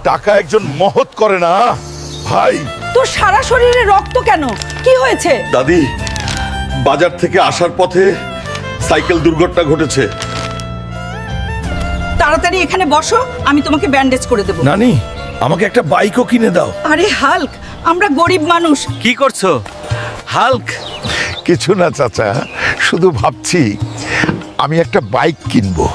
টাকা একজন মহৎ করে না ভাই। তোর সারা শরীরে রক্ত কেন? কি হয়েছে? দাদি, বাজার থেকে আসার পথে সাইকেল দুর্ঘটনা ঘটেছে। তাড়াতাড়ি এখানে বসো, আমি তোমাকে ব্যান্ডেজ করে দেব। নানি, আমাকে একটা বাইকও কিনে দাও। আরে হাল্ক, আমরা গরিব মানুষ। কি করছো হাল্ক? কিছু না চাচা, শুধু ভাবছি আমি একটা বাইক কিনবো।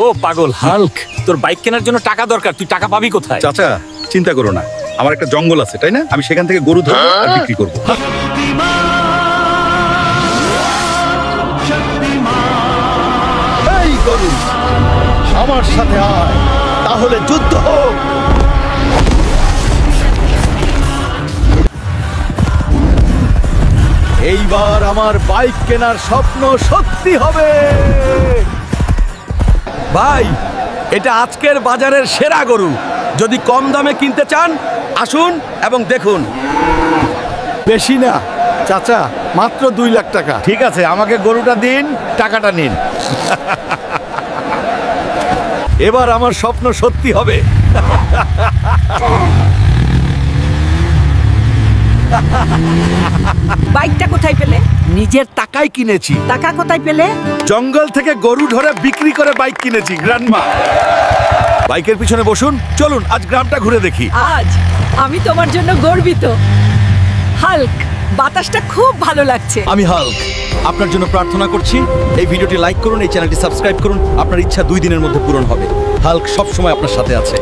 ও পাগল হাল্ক, তোর বাইক কেনার জন্য টাকা দরকার, তুই টাকা পাবি কোথায়? চাচা চিন্তা করো না, আমার একটা জঙ্গল আছে তাই না, আমি সেখান থেকে গরু ধরবো আর বিক্রি করবো। এই গরু, আমার সাথে আয়, তাহলে যুদ্ধ হোক। এইবার আমার বাইক কেনার স্বপ্ন সত্যি হবে। ভাই, এটা আজকের বাজারের সেরা গরু। যদি কম দামে কিনতে চান আসুন এবং দেখুন। বেশি না চাচা, মাত্র 2 লাখ টাকা। ঠিক আছে, আমাকে গরুটা দিন, টাকাটা নিন। এবার আমার স্বপ্ন সত্যি হবে। বাইকটা কোথায় পেলে? নিজের টাকায় কিনেছি। টাকা কোথায় পেলে? জঙ্গল থেকে গরু ধরে বিক্রি করে বাইক কিনেছি গ্র্যান্ডমা। বাইকের পিছনে বসুন, চলুন আজ গ্রামটা ঘুরে দেখি। আজ আমি তোমার জন্য গর্বিত হাল্ক। বাতাসটা খুব ভালো লাগছে। আমি হাল্ক, আপনার জন্য প্রার্থনা করছি এই ভিডিওটি লাইক করুন, এই চ্যানেলটি সাবস্ক্রাইব করুন। আপনার ইচ্ছা 2 দিনের মধ্যে পূরণ হবে। হাল্ক সব সময় আপনার সাথে আছে।